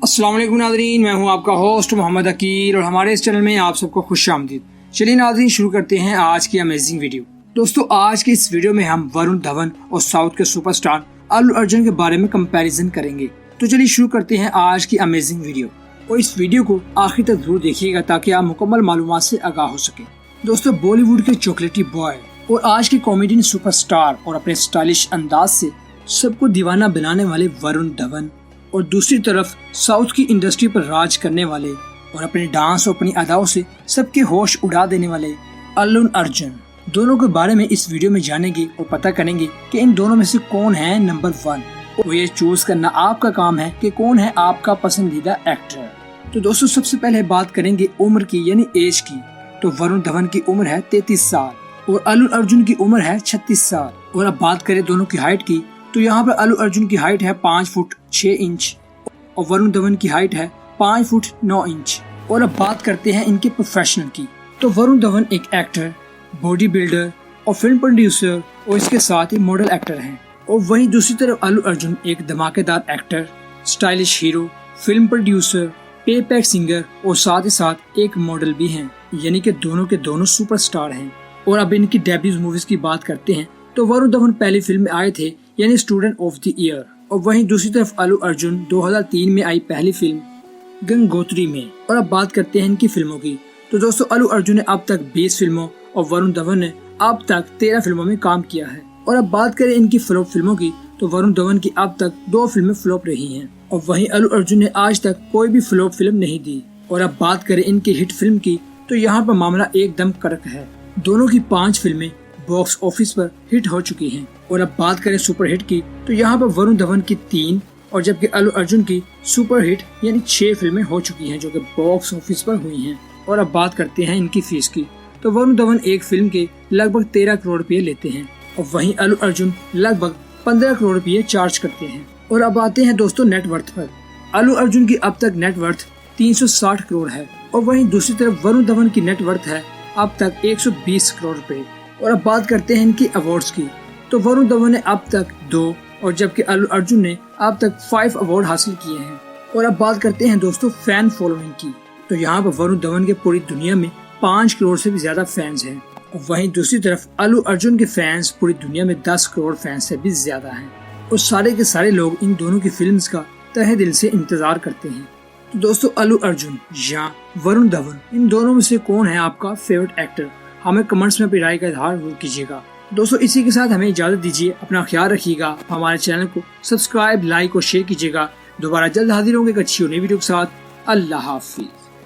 अस्सलाम वालेकुम नाज़रीन, मैं हूं आपका होस्ट मोहम्मद अकील और हमारे इस चैनल में आप सबको खुश आमदीद। चलिए नाज़रीन, शुरू करते हैं आज की अमेजिंग वीडियो। दोस्तों, आज की इस वीडियो में हम वरुण धवन और साउथ के सुपरस्टार अल्लू अर्जुन के बारे में कंपैरिजन करेंगे। तो चलिए शुरू करते हैं आज की अमेजिंग वीडियो और इस वीडियो को आखिर तक जरूर देखिएगा ताकि आप मुकम्मल मालूमात से आगाह हो सके। दोस्तों, बॉलीवुड के चॉकलेटी बॉय और आज के कॉमेडियन सुपरस्टार और अपने स्टाइलिश अंदाज से सबको दीवाना बनाने वाले वरुण धवन और दूसरी तरफ साउथ की इंडस्ट्री पर राज करने वाले और अपने डांस और अपनी अदाओं से सबके होश उड़ा देने वाले अल्लू अर्जुन, दोनों के बारे में इस वीडियो में जानेंगे और पता करेंगे कि इन दोनों में से कौन है नंबर 1। और ये चूज करना आपका काम है कि कौन है आपका पसंदीदा एक्टर। तो दोस्तों, सबसे पहले बात करेंगे उम्र की यानी एज की। तो वरुण धवन की उम्र है 33 साल और अल्लू अर्जुन की उम्र है 36 साल। और अब बात करें दोनों की हाइट की, तो यहाँ पर अल्लू अर्जुन की हाइट है 5 फुट 6 इंच और वरुण धवन की हाइट है 5 फुट 9 इंच। और अब बात करते हैं इनके प्रोफेशनल की। तो वरुण धवन एक एक्टर, बॉडी बिल्डर और फिल्म प्रोड्यूसर और इसके साथ ही मॉडल एक्टर हैं। और वहीं दूसरी तरफ अल्लू अर्जुन एक धमाकेदार actor, stylish hero, film producer, पे पैक सिंगर और साथ ही साथ एक मॉडल भी हैं। यानी कि दोनों के दोनों सुपरस्टार हैं। और अब इनकी डेब्यू मूवीज की बात करते हैं तो वरुण धवन पहली फिल्म में आए थे यानी स्टूडेंट ऑफ द ईयर। और वहीं दूसरी तरफ अल्लू अर्जुन 2003 में आई पहली फिल्म गंगोत्री में। और अब बात करते हैं इनकी फिल्मों की। तो दोस्तों, अल्लू अर्जुन ने अब तक 20 फिल्मों और वरुण धवन ने अब तक 13 फिल्मों में काम किया है। और अब बात करें इनकी फ्लॉप फिल्मों की, तो वरुण धवन की अब तक 2 फिल्में फ्लॉप रही हैं और वहीं अल्लू अर्जुन ने आज तक कोई भी फ्लॉप फिल्म नहीं दी। और अब बात करें इनकी हिट फिल्म की, तो यहाँ पर मामला एकदम कड़क है। दोनों की 5 फिल्में बॉक्स ऑफिस पर हिट हो चुकी हैं। और अब बात करें सुपर हिट की, तो यहाँ पर वरुण धवन की 3 और जबकि अल्लू अर्जुन की सुपर हिट यानी 6 फिल्में हो चुकी हैं जो कि बॉक्स ऑफिस पर हुई हैं। और अब बात करते हैं इनकी फीस की, तो वरुण धवन एक फिल्म के लगभग 13 करोड़ रुपए लेते हैं और वहीं अल्लू अर्जुन लगभग 15 करोड़ रुपए चार्ज करते हैं। और अब आते हैं दोस्तों नेटवर्थ पर। अल्लू अर्जुन की अब तक नेटवर्थ 360 करोड़ है और वहीं दूसरी तरफ वरुण धवन की नेटवर्थ है अब तक 120 करोड़ रुपए। और अब बात करते हैं इनकी अवार्ड्स की, तो वरुण धवन ने अब तक 2 और जबकि अल्लू अर्जुन ने अब तक 5 अवार्ड हासिल किए हैं। और अब बात करते हैं दोस्तों फैन फॉलोइंग की, तो यहाँ पर वरुण धवन के पूरी दुनिया में 5 करोड़ से भी ज्यादा फैंस हैं और वहीं दूसरी तरफ अल्लू अर्जुन के फैंस पूरी दुनिया में 10 करोड़ फैंस से भी ज्यादा हैं। और सारे के सारे लोग इन दोनों की फिल्म्स का तहे दिल से इंतजार करते हैं। तो दोस्तों, अल्लू अर्जुन या वरुण धवन, इन दोनों में से कौन है आपका फेवरेट एक्टर? हमें कमेंट्स में अपनी राय का इजहार जरूर कीजिएगा। दोस्तों, इसी के साथ हमें इजाजत दीजिए। अपना ख्याल रखिएगा। हमारे चैनल को सब्सक्राइब, लाइक और शेयर कीजिएगा। दोबारा जल्द हाजिर होंगे एक अच्छी और नई वीडियो के साथ। अल्लाह हाफिज।